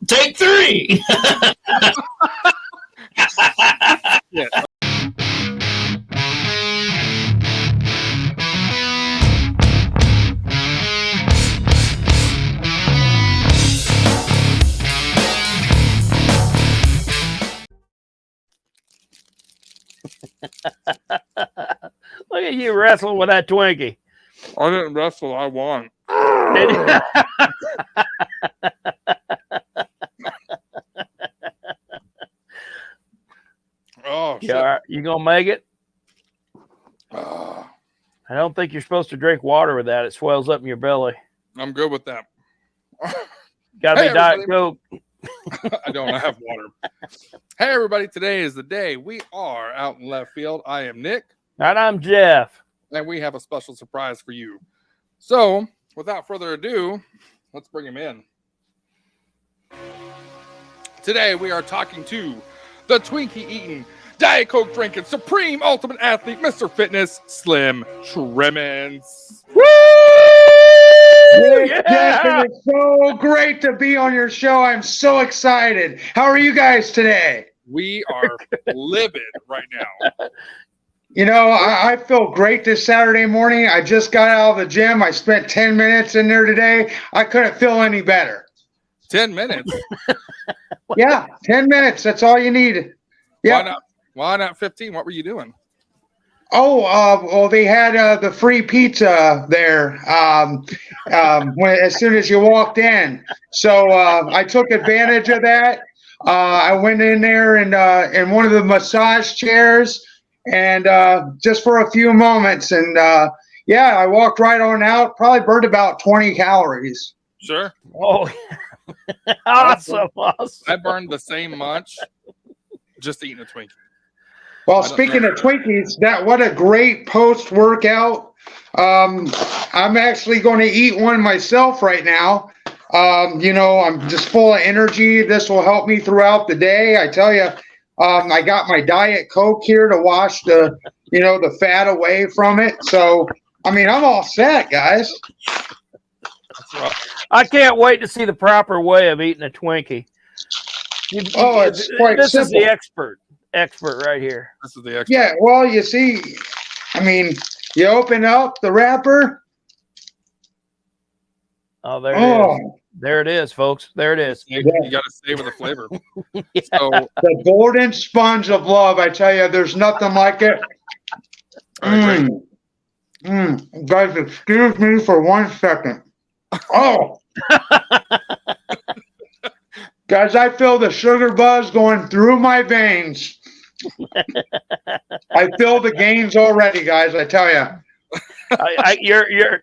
Take three. Yeah. Look at you wrestling with that Twinkie. I didn't wrestle. I won. Oh, shit. You gonna make it? I don't think you're supposed to drink water with that. It swells up in your belly. I'm good with that. Gotta be Diet Coke. I don't have water. Hey, everybody. Today is the day we are out in left field. I am Nick. And I'm Jeff. And we have a special surprise for you. So, without further ado, let's bring him in. Today, we are talking to the Twinkie eating, Diet Coke drinking, supreme ultimate athlete, Mr. Fitness, Slim Trimmons. Woo! Yeah! It's so great to be on your show. I'm so excited. How are you guys today? We are livid right now. You know, I feel great this Saturday morning. I just got out of the gym. I spent 10 minutes in there today. I couldn't feel any better. 10 minutes? Yeah, 10 minutes. That's all you need. Yeah. Why not 15? What were you doing? Oh, well, they had the free pizza there as soon as you walked in. So I took advantage of that. I went in there and in one of the massage chairs and just for a few moments. And yeah, I walked right on out, probably burned about 20 calories. Sure. Oh, awesome. I burned the same much just eating a Twinkie. Well, speaking of Twinkies, what a great post-workout. I'm actually going to eat one myself right now. You know, I'm just full of energy. This will help me throughout the day. I tell you, I got my Diet Coke here to wash the fat away from it. So, I mean, I'm all set, guys. I can't wait to see the proper way of eating a Twinkie. It's quite this simple. Is the expert right here. This is the expert. Yeah, well, you see, I mean, you open up the wrapper. Oh, there it is. There it is, folks. There it is. You got to savor the flavor. Yeah. So, the golden sponge of love, I tell you, there's nothing like it. Guys, excuse me for 1 second. Oh. Guys, I feel the sugar buzz going through my veins. I feel the gains already, guys, I tell you.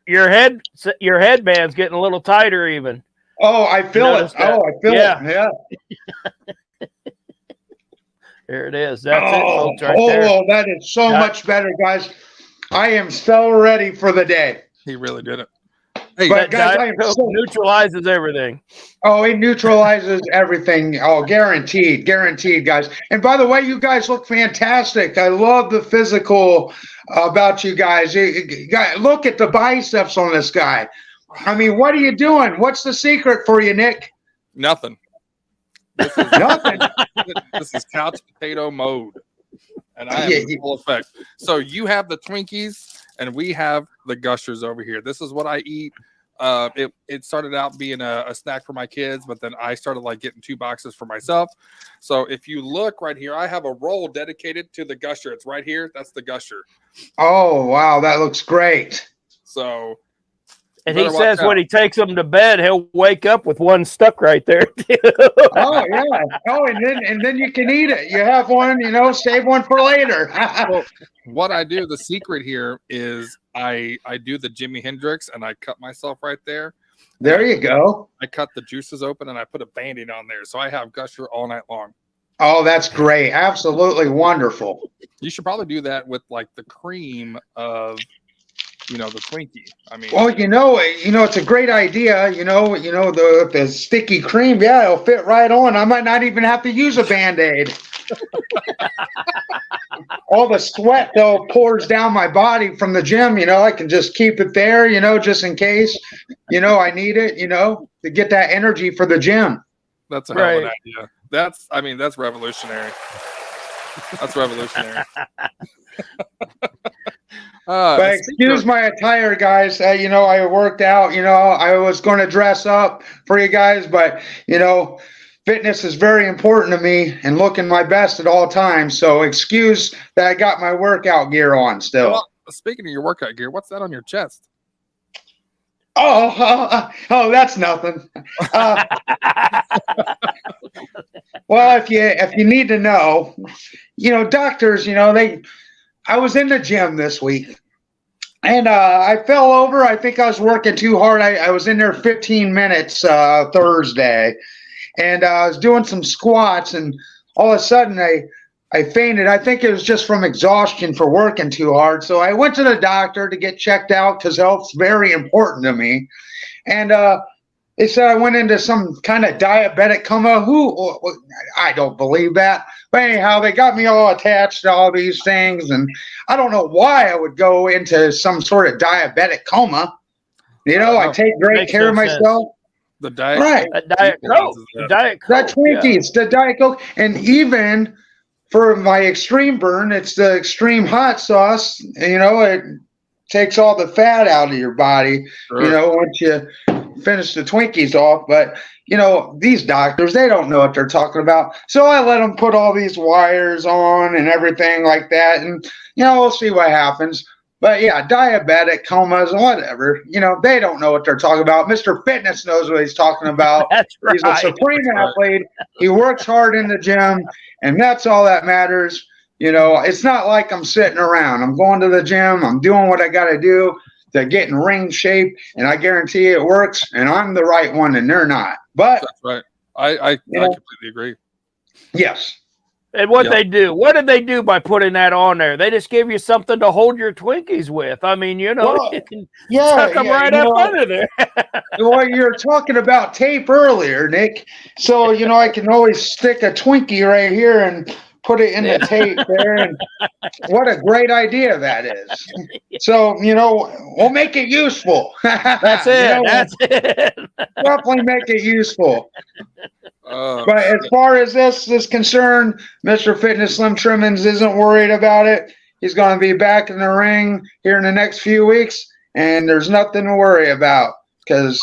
Your headband's getting a little tighter even. Oh, I feel it. That? Oh, I feel it. Yeah. There it is. That's it, folks, right there. Oh, that is so much better, guys. I am so ready for the day. he really did it. Hey, but guys, neutralizes everything. Oh, it neutralizes everything. Oh, guaranteed, guys. And by the way, you guys look fantastic. I love the physical about you guys. Look at the biceps on this guy. I mean, what are you doing? What's the secret for you, Nick? Nothing. This is nothing. This is couch potato mode, and I am in full effect. So you have the Twinkies, and we have the Gushers over here. This is what I eat. It started out being a snack for my kids, but then I started like getting 2 boxes for myself. So if you look right here, I have a roll dedicated to the Gusher. It's right here. That's the Gusher. Oh, wow. That looks great. So. And he says when he takes them to bed, he'll wake up with one stuck right there. Oh, yeah. Oh, and then you can eat it. You have one, save one for later. Well, what I do, the secret here is I do the Jimi Hendrix and I cut myself right there. There you go. I cut the juices open and I put a Band-Aid on there. So I have Gusher all night long. Oh, that's great. Absolutely wonderful. You should probably do that with like the cream of the Twinkie. I mean, well, it's a great idea. The sticky cream. Yeah, it'll fit right on. I might not even have to use a Band-Aid. All the sweat though pours down my body from the gym. I can just keep it there. Just in case. I need it. to get that energy for the gym. That's a hell of an idea. That's revolutionary. That's revolutionary. But excuse my attire, guys. I worked out. I was going to dress up for you guys, but fitness is very important to me and looking my best at all times. So excuse that I got my workout gear on still. Well, speaking of your workout gear, what's that on your chest? Oh, that's nothing. Well, if you need to know, doctors, I was in the gym this week and I fell over. I think I was working too hard. I was in there 15 minutes Thursday. And I was doing some squats, and all of a sudden I fainted. I think it was just from exhaustion for working too hard. So I went to the doctor to get checked out because health's very important to me. And they said I went into some kind of diabetic coma. I don't believe that. But anyhow, they got me all attached to all these things, and I don't know why I would go into some sort of diabetic coma. I take great care of myself. The diet, right? Diet Coke, that Twinkies, the Diet Coke, and even for my extreme burn, it's the extreme hot sauce. It takes all the fat out of your body. Sure. Once you finish the Twinkies off, but these doctors, they don't know what they're talking about. So I let them put all these wires on and everything like that, and we'll see what happens. But yeah, diabetic comas and whatever, they don't know what they're talking about. Mr. Fitness knows what he's talking about. That's right. He's a supreme athlete. He works hard in the gym, and that's all that matters. It's not like I'm sitting around. I'm going to the gym. I'm doing what I got to do to get in ring shape, and I guarantee it works. And I'm the right one, and they're not. But that's right. I completely agree. Yes. And what they do? What did they do by putting that on there? They just give you something to hold your Twinkies with. I mean, you can tuck them right up under there. Well, you're talking about tape earlier, Nick. So, I can always stick a Twinkie right here and put it in the tape there. And what a great idea that is. So, we'll make it useful. That's it. That's it. Definitely make it useful. But as far as this is concerned, Mr. Fitness Slim Trimmons isn't worried about it. He's going to be back in the ring here in the next few weeks, and there's nothing to worry about because,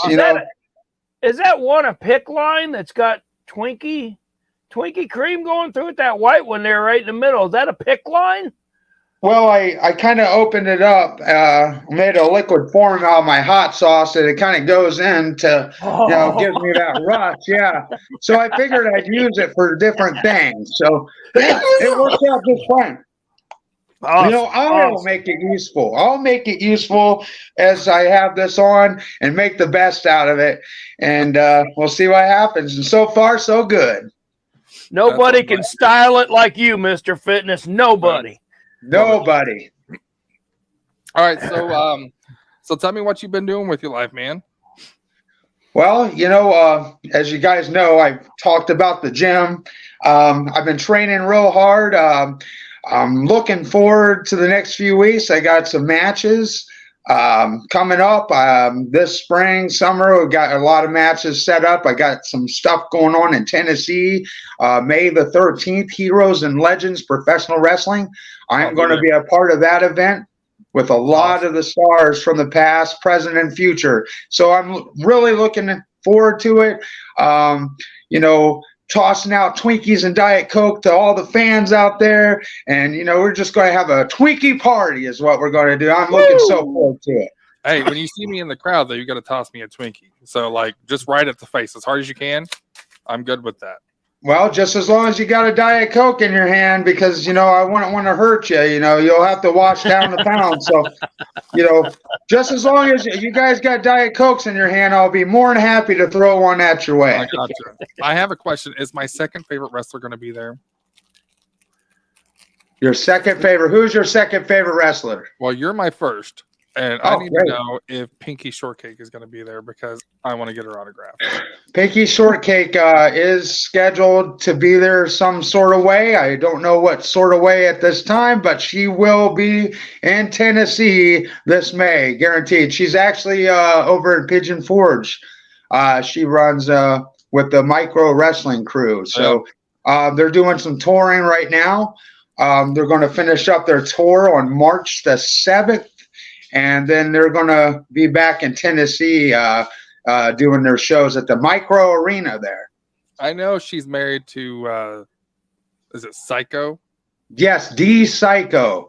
Is that one a pick line that's got Twinkie cream going through it? That white one there right in the middle. Is that a pick line? Well, I kind of opened it up, made a liquid form out of my hot sauce that it kind of goes in to, give me that rush. Yeah. So I figured I'd use it for different things. So it works out just fine. Awesome. I'll make it useful. I'll make it useful as I have this on and make the best out of it. And we'll see what happens. And so far, so good. Nobody can style it like you, Mr. Fitness. Nobody. Nobody. All right, so tell me what you've been doing with your life, man. Well, as you guys know, I've talked about the gym. I've been training real hard. I'm looking forward to the next few weeks. I got some matches coming up this spring, summer. We've got a lot of matches set up. I got some stuff going on in Tennessee. May the 13th, Heroes and Legends Professional Wrestling. I'm going to be a part of that event with a lot of the stars from the past, present, and future. So I'm really looking forward to it. Tossing out Twinkies and Diet Coke to all the fans out there. And, we're just going to have a Twinkie party is what we're going to do. I'm looking so forward to it. Hey, when you see me in the crowd, though, you got to toss me a Twinkie. So, just right at the face as hard as you can. I'm good with that. Well, just as long as you got a Diet Coke in your hand, because, I wouldn't want to hurt you. You'll have to wash down the pound. So, just as long as you guys got Diet Cokes in your hand, I'll be more than happy to throw one at your way. I gotcha. I have a question. Is my second favorite wrestler going to be there? Your second favorite? Who's your second favorite wrestler? Well, you're my first. And I need to know if Pinky Shortcake is going to be there because I want to get her autograph. Pinky Shortcake is scheduled to be there some sort of way. I don't know what sort of way at this time, but she will be in Tennessee this May, guaranteed. She's actually over at Pigeon Forge She runs with the Micro Wrestling Crew. So they're doing some touring right now. They're going to finish up their tour on March the 7th, and then they're going to be back in Tennessee doing their shows at the Micro Arena there. I know she's married to, is it Psycho? Yes, D Psycho.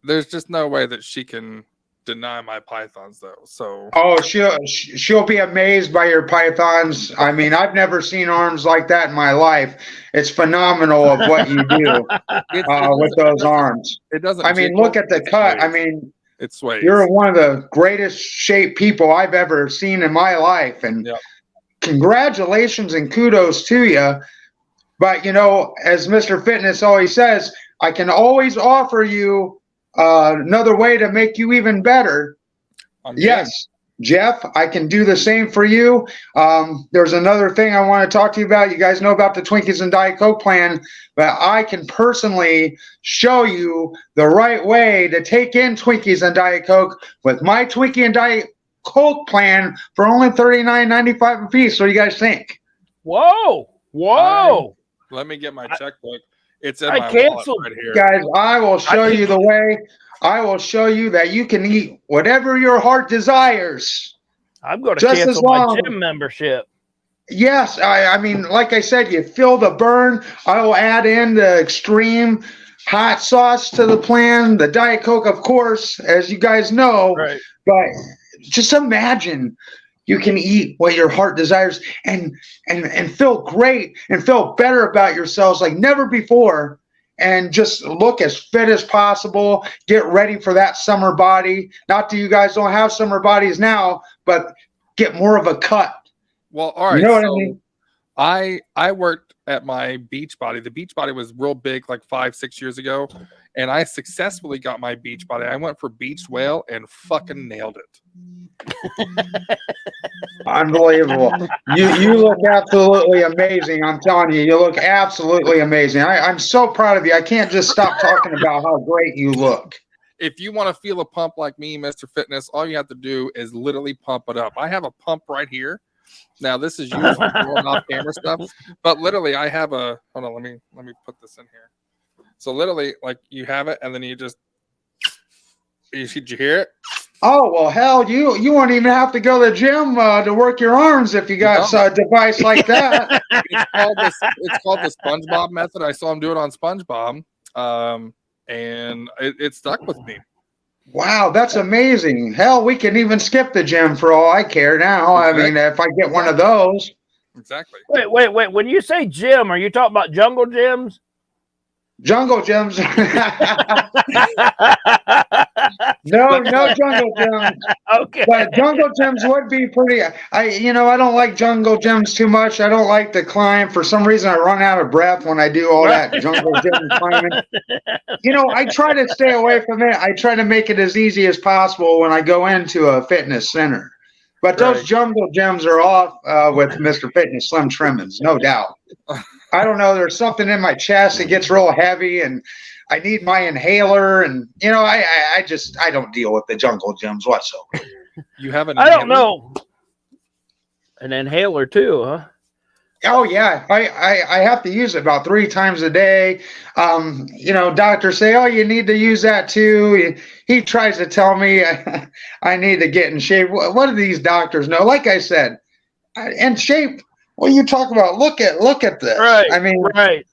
There's just no way that she can deny my pythons, though. So she'll be amazed by your pythons. I mean, I've never seen arms like that in my life. It's phenomenal of what you do with those arms. It doesn't. I mean, look at the cut. I mean, it sways. You're one of the greatest shaped people I've ever seen in my life, and congratulations and kudos to you. But as Mr. Fitness always says, I can always offer you another way to make you even better. Yes, Jeff, I can do the same for you. There's another thing I want to talk to you about. You guys know about the Twinkies and Diet Coke plan, but I can personally show you the right way to take in Twinkies and Diet Coke with my Twinkie and Diet Coke plan for only $39.95 a piece. What do you guys think? Whoa. Let me get my checkbook. It's in my wallet right here. Guys, I will show you the way. I will show you that you can eat whatever your heart desires. I'm going to cancel my gym membership. Yes, I mean, like I said, you feel the burn. I will add in the extreme hot sauce to the plan, the Diet Coke, of course, as you guys know. Right. But just imagine you can eat what your heart desires and feel great and feel better about yourselves like never before. And just look as fit as possible. Get ready for that summer body. Not that you guys don't have summer bodies now, but get more of a cut. Well, all right. You know what I mean? I worked at my beach body. The beach body was real big like 5-6 years ago, and I successfully got my beach body. I went for beached whale and fucking nailed it. Unbelievable. You look absolutely amazing. I'm telling you, you look absolutely amazing. I'm so proud of you. I can't just stop talking about how great you look. If you want to feel a pump like me, Mr. Fitness, all you have to do is literally pump it up. I have a pump right here. Now this is used for doing off camera stuff, but literally I have a, hold on, let me put this in here. So literally, like, you have it and then you just, did you hear it? Oh, well, hell, you won't even have to go to the gym to work your arms if you got a device like that. It's called the SpongeBob method. I saw him do it on SpongeBob, and it stuck with me. Wow, that's amazing. Hell, we can even skip the gym for all I care now. Exactly. I mean, if I get one of those. Exactly. Wait. When you say gym, are you talking about jungle gyms? Jungle gyms. No jungle gyms. Okay. But jungle gyms would be pretty. I don't like jungle gyms too much. I don't like to climb. For some reason, I run out of breath when I do all that jungle gym climbing. I try to stay away from it. I try to make it as easy as possible when I go into a fitness center. But those jungle gyms are off with Mr. Fitness Slim Trimmons, no doubt. I don't know. There's something in my chest that gets real heavy, and I need my inhaler. And I don't deal with the jungle gyms whatsoever. You have an inhaler? I don't know. An inhaler too, huh? Oh yeah, I have to use it about 3 times a day. Doctors say, oh, you need to use that too. He tries to tell me I need to get in shape. What do these doctors know? Like I said, in shape. What you talk about? Look at this. Right. I mean, right.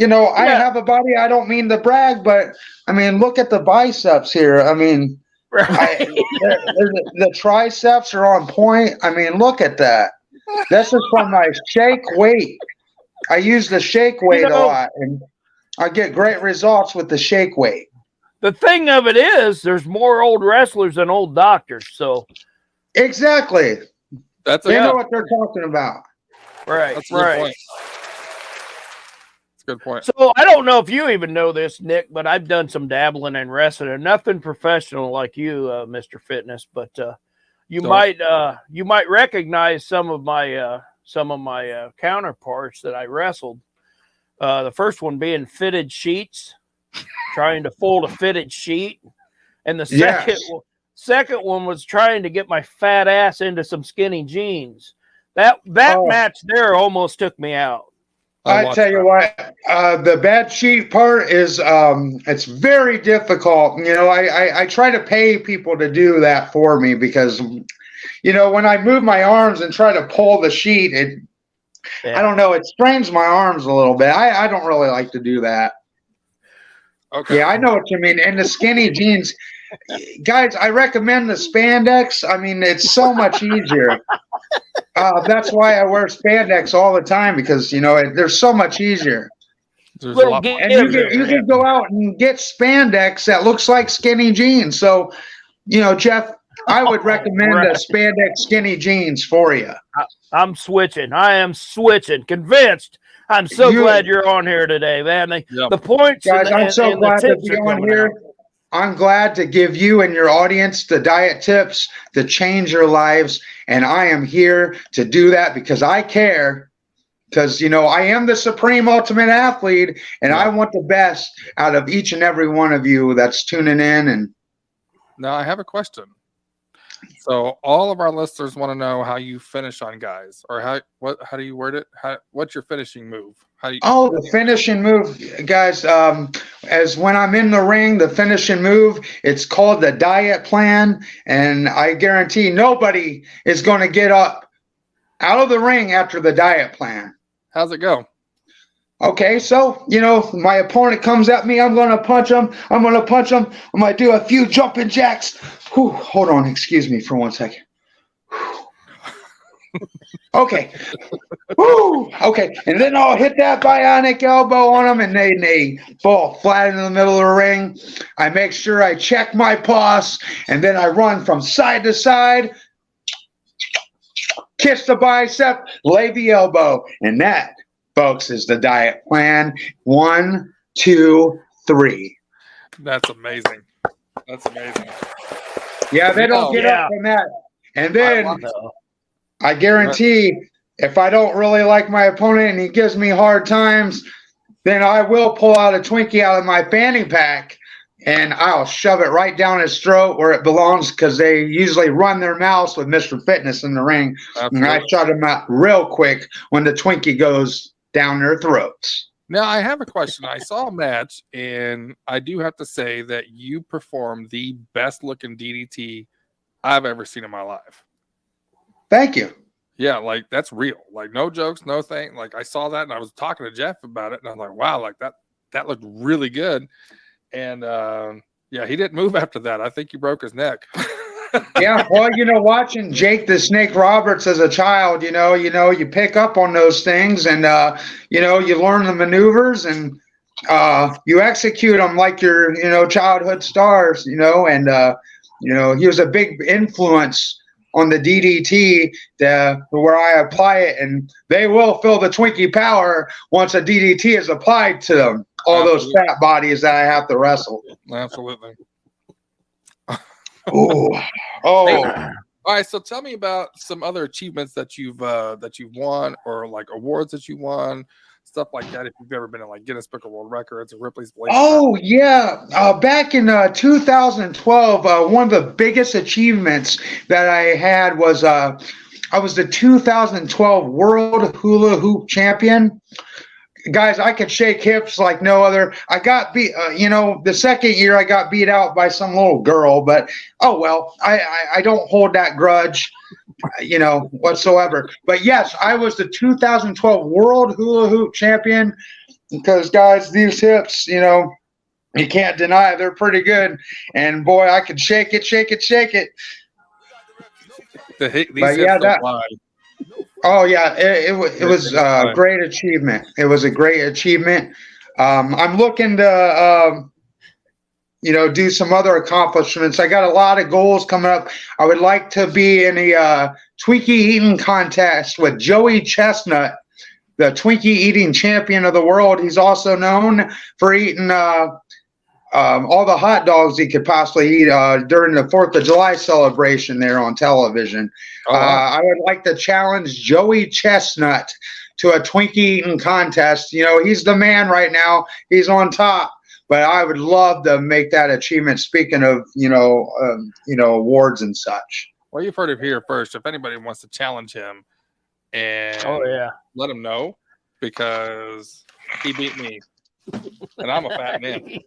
I have a body. I don't mean to brag, but I mean, look at the biceps here. I mean, the triceps are on point. I mean, look at that. This is from my shake weight. I use the shake weight a lot, and I get great results with the shake weight. The thing of it is, there's more old wrestlers than old doctors. So exactly, they know what they're talking about. Right. That's a good point. That's a good point. So I don't know if you even know this, Nick, but I've done some dabbling in wrestling. Nothing professional like you, Mr. Fitness, but you might recognize some of my counterparts that I wrestled. The first one being fitted sheets, trying to fold a fitted sheet, and the second one was trying to get my fat ass into some skinny jeans. That match there almost took me out. I tell you what, the bad sheet part is it's very difficult. You know, I try to pay people to do that for me because, you know, when I move my arms and try to pull the sheet, I don't know, it strains my arms a little bit. I don't really like to do that. Okay. Yeah, I know what you mean. And the skinny jeans, guys, I recommend the spandex. I mean, it's so much easier. That's why I wear spandex all the time because, you know, they're so much easier. There's a lot more. And you can go out and get spandex that looks like skinny jeans. So, you know, Jeff, I would recommend the spandex skinny jeans for you. I'm switching. I am switching. Convinced. I'm so glad you're on here today, man. The points, guys, I'm so glad to be on here. I'm glad to give you and your audience the diet tips to change your lives. And I am here to do that because I care. Because, you know, I am the supreme ultimate athlete, and I want the best out of each and every one of you that's tuning in. And now I have a question. So all of our listeners want to know how you finish on guys, or how do you word it? What's your finishing move? The finishing move, guys, as when I'm in the ring, the finishing move, it's called the diet plan, and I guarantee nobody is going to get up out of the ring after the diet plan. How's it go? Okay, so, you know, my opponent comes at me. I'm going to punch him. I'm going to do a few jumping jacks. Whew, hold on. Excuse me for 1 second. Okay. Woo, okay. And then I'll hit that bionic elbow on them, and they fall flat in the middle of the ring. I make sure I check my pulse, and then I run from side to side, kiss the bicep, lay the elbow, and that, folks, is the diet plan. 1, 2, 3. That's amazing. That's amazing. Yeah, they don't get up from that. And then I guarantee if I don't really like my opponent and he gives me hard times, then I will pull out a Twinkie out of my fanny pack and I'll shove it right down his throat where it belongs because they usually run their mouths with Mr. Fitness in the ring. Absolutely. And I shut them out real quick when the Twinkie goes down their throats. Now, I have a question. I saw a match, and I do have to say that you performed the best-looking DDT I've ever seen in my life. Thank you. Yeah, like, that's real. Like, no jokes, no thing. Like, I saw that, and I was talking to Jeff about it, and I'm like, wow, like, that looked really good. And, yeah, he didn't move after that. I think he broke his neck. Yeah, well, you know, watching Jake the Snake Roberts as a child, you know, you pick up on those things and, you know, you learn the maneuvers and you execute them like your, you know, childhood stars, you know, and, you know, he was a big influence on the DDT where I apply it, and they will feel the Twinkie power once a DDT is applied to them, all those fat bodies that I have to wrestle. Absolutely. Oh. All right. So tell me about some other achievements that you've won, or like awards that you won, stuff like that. If you've ever been in like Guinness Book of World Records or Ripley's Blade. Oh yeah, back in 2012, one of the biggest achievements that I had was I was the 2012 World Hula Hoop Champion. Guys, I could shake hips like no other. I got beat, you know, the second year I got beat out by some little girl, but oh well, I don't hold that grudge, you know, whatsoever. But yes, I was the 2012 World Hula Hoop Champion because, guys, these hips, you know, you can't deny they're pretty good. And boy, I could shake it, shake it, shake it. These hips don't lie. Oh yeah, it was a great achievement. It was a great achievement. I'm looking to you know, do some other accomplishments. I got a lot of goals coming up. I would like to be in a Twinkie eating contest with Joey Chestnut, the Twinkie eating champion of the world. He's also known for eating all the hot dogs he could possibly eat during the 4th of July celebration there on television. I would like to challenge Joey Chestnut to a Twinkie eating contest. You know, he's the man right now. He's on top. But I would love to make that achievement. Speaking of, you know, awards and such. Well, you've heard it here first. If anybody wants to challenge him and let him know because he beat me, and I'm a fat man.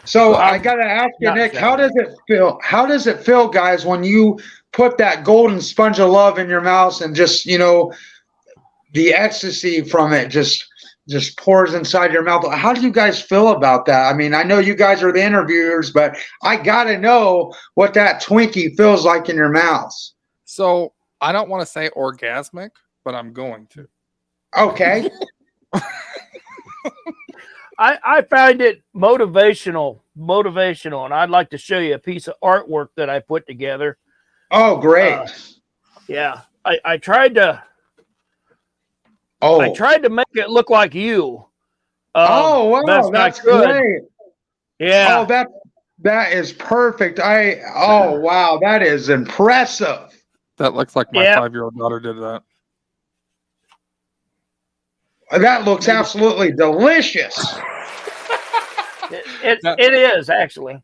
So I gotta ask you, Nick, how does it feel? How does it feel, guys, when you put that golden sponge of love in your mouth and just, you know, the ecstasy from it just pours inside your mouth? How do you guys feel about that? I mean, I know you guys are the interviewers, but I gotta know what that Twinkie feels like in your mouth. So I don't want to say orgasmic, but I'm going to. Okay. I find it motivational, and I'd like to show you a piece of artwork that I put together. Oh, great. Yeah. I tried to make it look like you. Oh, wow, that's great. Yeah. Oh, that is perfect. Wow, that is impressive. That looks like my 5-year-old daughter did that. That looks absolutely delicious. It is actually.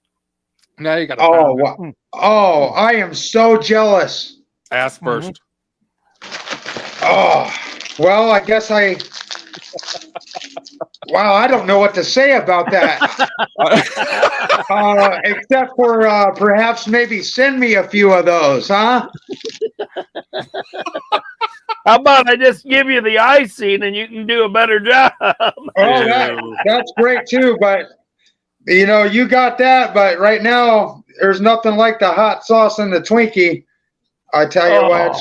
Now you got. Oh, wow. Oh, I am so jealous. Ass first. Oh, well, I guess wow, I don't know what to say about that. Except for perhaps maybe send me a few of those, huh? How about I just give you the icing and you can do a better job? Oh, that's great too. But, you know, you got that. But right now, there's nothing like the hot sauce and the Twinkie. I tell you what.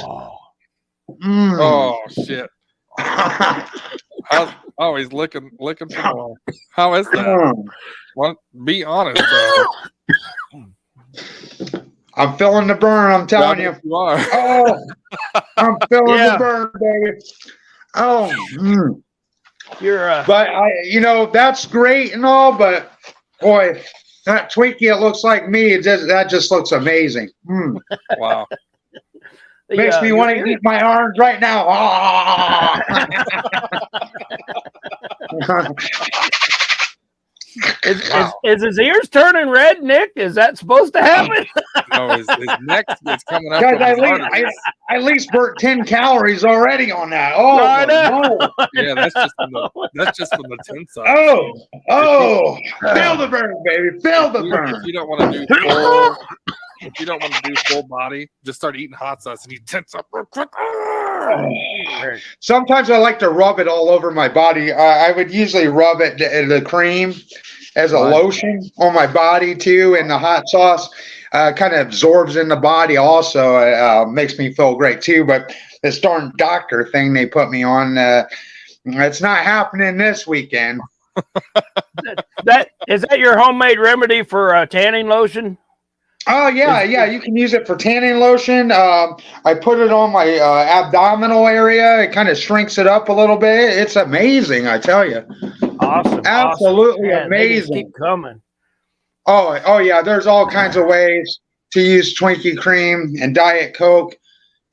Mm. Oh, shit. He's licking some more. How is that? Well, be honest, though. I'm feeling the burn, I'm telling you. You are. Oh, I'm feeling the burn, baby. Oh, but you know, that's great and all, but boy, that Twinkie, it looks like me. That just looks amazing. Wow. Makes me want to eat my arms right now. Is his ears turning red, Nick? Is that supposed to happen? No, his neck is coming up. Guys, I at least burnt 10 calories already on that. Oh, no. Yeah, that's just from the 10 side. Feel the burn, baby. Feel the burn. If you don't want to do full body, just start eating hot sauce and you tense up real quick. Sometimes I like to rub it all over my body. I would usually rub it the cream as a lotion on my body too, and the hot sauce kind of absorbs in the body also. Makes me feel great too. But this darn doctor thing they put me on, it's not happening this weekend. Is that your homemade remedy for tanning lotion? Oh, yeah. You can use it for tanning lotion. I put it on my abdominal area. It kind of shrinks it up a little bit. It's amazing, I tell you. Awesome. Absolutely awesome. amazing. Keep coming. Oh, yeah. There's all kinds of ways to use Twinkie cream and Diet Coke.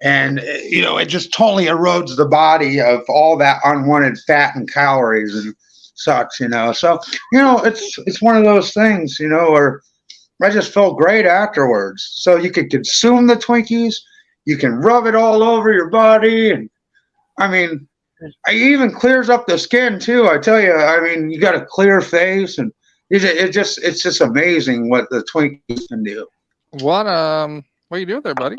And, you know, it just totally erodes the body of all that unwanted fat and calories and such, you know. So, you know, it's one of those things, you know, where I just felt great afterwards. So you can consume the Twinkies. You can rub it all over your body. And I mean, it even clears up the skin too. I tell you, I mean, you got a clear face and it's just amazing what the Twinkies can do. What are you doing there, buddy?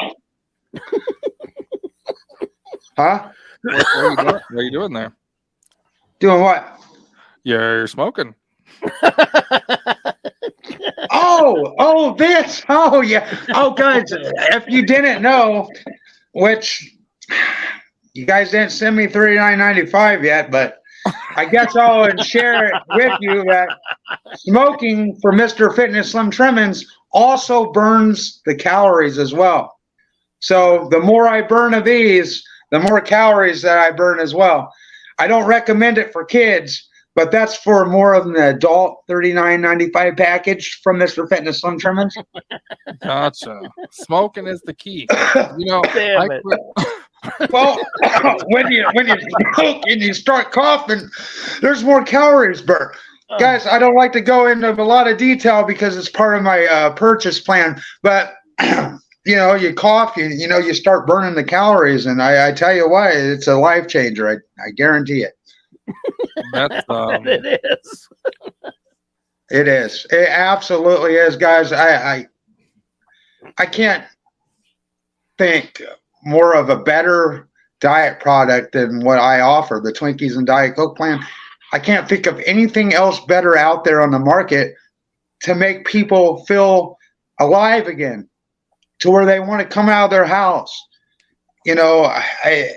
Huh? What are you doing there? Doing what? You're smoking. This. Oh, yeah. Oh, guys, if you didn't know, which you guys didn't send me $39.95 yet, but I guess I'll share it with you that smoking for Mr. Fitness Slim Trimmons also burns the calories as well. So the more I burn of these, the more calories that I burn as well. I don't recommend it for kids, but that's for more of an adult $39.95 package from Mr. Fitness Slim Trimmons. Gotcha. Smoking is the key. You know, well, when you smoke and you start coughing, there's more calories burnt. Guys, I don't like to go into a lot of detail because it's part of my purchase plan, but you cough, you start burning the calories, and I tell you what, it's a life changer. I guarantee it. That's It is. It is. It absolutely is, guys. I can't think more of a better diet product than what I offer, the Twinkies and Diet Coke plan. I can't think of anything else better out there on the market to make people feel alive again, to where they want to come out of their house. I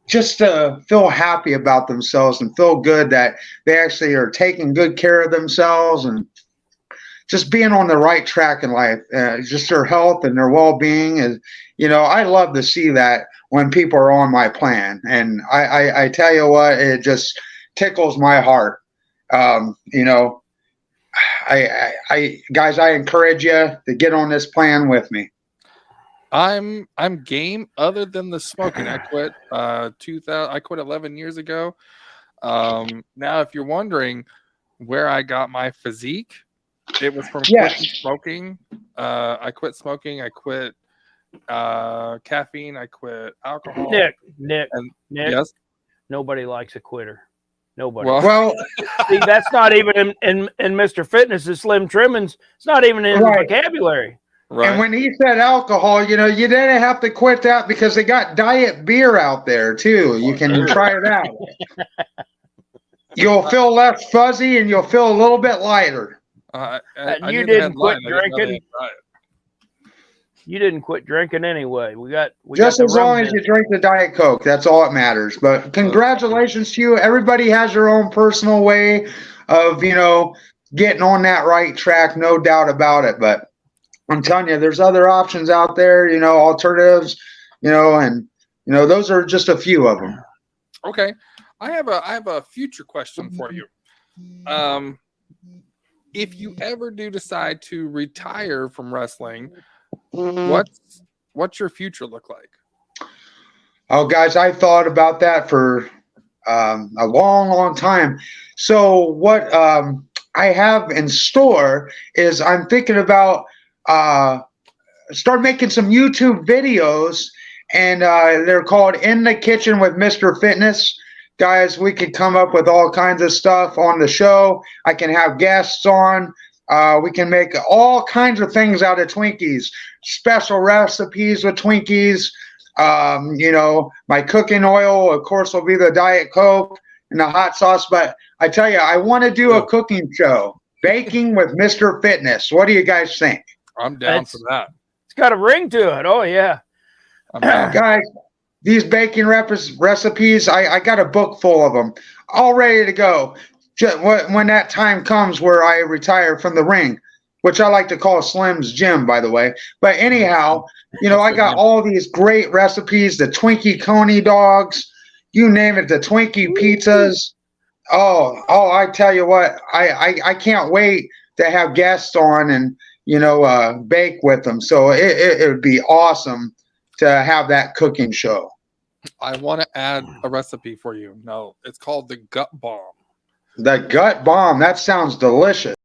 just to feel happy about themselves and feel good that they actually are taking good care of themselves and just being on the right track in life, just their health and their well-being. And, I love to see that when people are on my plan. And I tell you what, it just tickles my heart. Guys, I encourage you to get on this plan with me. I'm game. Other than the smoking, I quit. I quit 11 years ago. Now, if you're wondering where I got my physique, it was from quitting smoking. I quit smoking. I quit caffeine. I quit alcohol. Nick. Yes. Nobody likes a quitter. Nobody. Well, see, that's not even in Mr. Fitness's Slim Trimmons. It's not even in the vocabulary. Right. And when he said alcohol, you didn't have to quit that because they got diet beer out there too. You can try it out. You'll feel less fuzzy and you'll feel a little bit lighter. You didn't quit drinking. You didn't quit drinking anyway. We got just as long as you drink the Diet Coke. That's all that matters. But congratulations to you. Everybody has their own personal way of getting on that right track. No doubt about it. But I'm telling you, there's other options out there. Alternatives. And those are just a few of them. Okay, I have a future question for you. If you ever do decide to retire from wrestling, what's your future look like? Oh, guys, I thought about that for a long time. So what I have in store is I'm thinking about start making some YouTube videos, and they're called In the Kitchen with Mr. Fitness. Guys, we could come up with all kinds of stuff on the show. I can have guests on. We can make all kinds of things out of Twinkies, special recipes with Twinkies. My cooking oil, of course, will be the Diet Coke and the hot sauce. But I tell you, I want to do a cooking show, Baking with Mr. Fitness. What do you guys think? I'm down for that. It's got a ring to it. Oh, yeah. Guys, these baking recipes, I got a book full of them, all ready to go. When that time comes where I retire from the ring, which I like to call Slim's Gym, by the way. But anyhow, I got all these great recipes, the Twinkie Coney dogs, you name it, the Twinkie pizzas. Oh, I tell you what, I can't wait to have guests on and, bake with them. So it would be awesome to have that cooking show. I want to add a recipe for you. No, it's called the Gut Bomb. The Gut Bomb. That sounds delicious.